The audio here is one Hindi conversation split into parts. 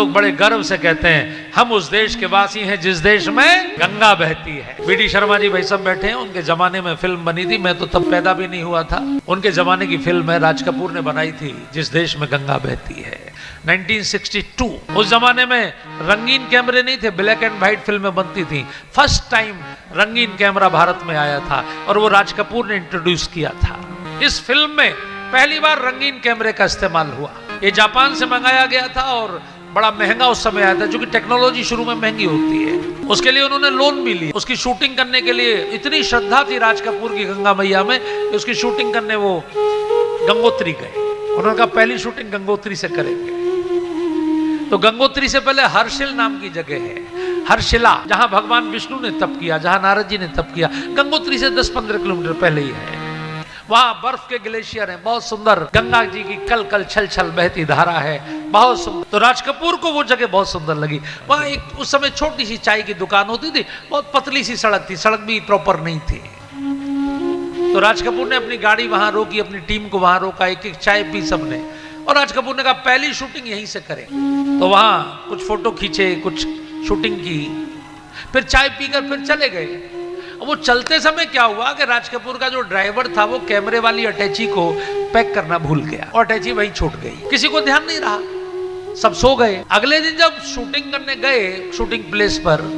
लोग बड़े गर्व से कहते हैं हम उस देश के वासी हैं जिस देश में गंगा बहती है। वी.डी. शर्मा जी भाई सब बैठे हैं, उनके जमाने में फिल्म बनी थी, मैं तो तब पैदा भी नहीं हुआ था। उनके जमाने की फिल्म है, राज कपूर ने बनाई थी, जिस देश में गंगा बहती है, 1962। उस जमाने में रंगीन कैमरे नहीं थे, ब्लैक एंड व्हाइट फिल्में बनती थी। फर्स्ट टाइम रंगीन कैमरा भारत में आया था और वो राज कपूर ने इंट्रोड्यूस किया था। इस फिल्म में पहली बार रंगीन कैमरे का इस्तेमाल हुआ। ये जापान से मंगाया गया था और बड़ा महंगा उस समय आया था, जो कि टेक्नोलॉजी शुरू में महंगी होती है। उसके लिए उन्होंने लोन भी लिया। उसकी शूटिंग करने के लिए इतनी श्रद्धा थी राज कपूर की गंगा मैया में कि उसकी शूटिंग करने वो गंगोत्री गए। उन्होंने कहा पहली शूटिंग गंगोत्री से करेंगे। तो गंगोत्री से पहले हर्षिल नाम की जगह है, हर्षिला, जहां भगवान विष्णु ने तप किया, जहां नारद जी ने तप किया। गंगोत्री से 10-15 किलोमीटर पहले ही है। वहां बर्फ के ग्लेशियर हैं, बहुत सुंदर। गंगा जी की कल कल छल छल बहती धारा है, बहुत सुंदर। तो राज कपूर को वो जगह बहुत सुंदर लगी। वहां एक उस समय छोटी सी चाय की दुकान होती थी, बहुत पतली सी सड़क थी, सड़क भी प्रॉपर नहीं थी। तो राज कपूर ने अपनी गाड़ी वहां रोकी, अपनी टीम को वहां रोका, एक एक चाय पी सबने। और राज कपूर ने कहा पहली शूटिंग यहीं से करें। तो वहां कुछ फोटो खींचे, कुछ शूटिंग की, फिर चाय पीकर फिर चले गए। वो चलते समय क्या हुआ कि राज कपूर का जो ड्राइवर था वो कैमरे वाली अटैची को पैक करना भूल गया और अटैची वहीं छूट गई। किसी को ध्यान नहीं रहा, सब सो गए। अगले दिन जब शूटिंग करने गए शूटिंग प्लेस पर,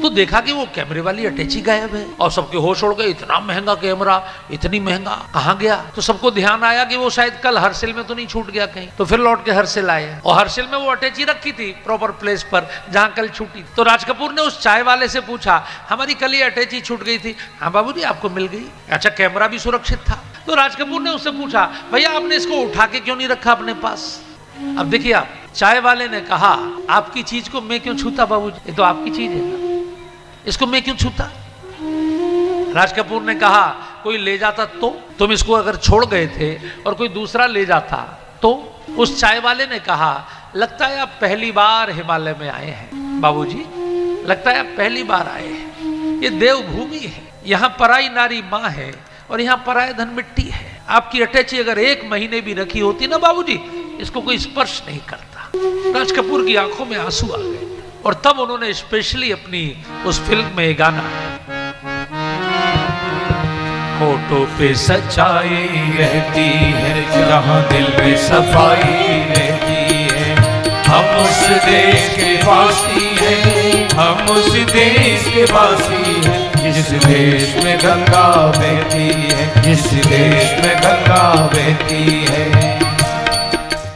तो देखा कि वो कैमरे वाली अटैची गायब है और सबके होश उड़ गए। इतना महंगा कैमरा, इतनी महंगा, कहाँ गया? तो सबको ध्यान आया कि वो शायद कल हर्षिल में तो नहीं छूट गया कहीं। तो फिर लौट के हर्षिल आए और हर्षिल में वो अटैची रखी थी प्रॉपर प्लेस पर जहां कल छूटी। तो राज कपूर ने उस चाय वाले से पूछा हमारी कल ये अटैची छूट गई थी। हाँ बाबूजी आपको मिल गई। अच्छा कैमरा भी सुरक्षित था। तो राज कपूर ने उससे पूछा भैया आपने इसको उठा के क्यों नहीं रखा अपने पास? अब देखिए आप, चाय वाले ने कहा आपकी चीज को मैं क्यों छूता बाबूजी, ये तो आपकी चीज है, इसको मैं क्यों छूता? राज कपूर ने कहा कोई ले जाता तो? तुम इसको अगर छोड़ गए थे और कोई दूसरा ले जाता तो? उस चाय वाले ने कहा लगता है आप पहली बार हिमालय में आए हैं बाबूजी, लगता है आप पहली बार आए हैं। ये देवभूमि है, यहाँ पराई नारी माँ है और यहाँ पराया धन मिट्टी है। आपकी अटैची अगर 1 महीने भी रखी होती ना बाबूजी, इसको कोई स्पर्श नहीं करता। राज कपूर की आंखों में आंसू आ गए और तब उन्होंने स्पेशली अपनी उस फिल्म में ये गाना, होठों पे सच्चाई रहती है जहाँ दिल में सफाई रहती है। हम उस देश के वासी हैं, हम उस देश के वासी हैं जिस देश में गंगा बहती है, जिस देश में गंगा बहती है।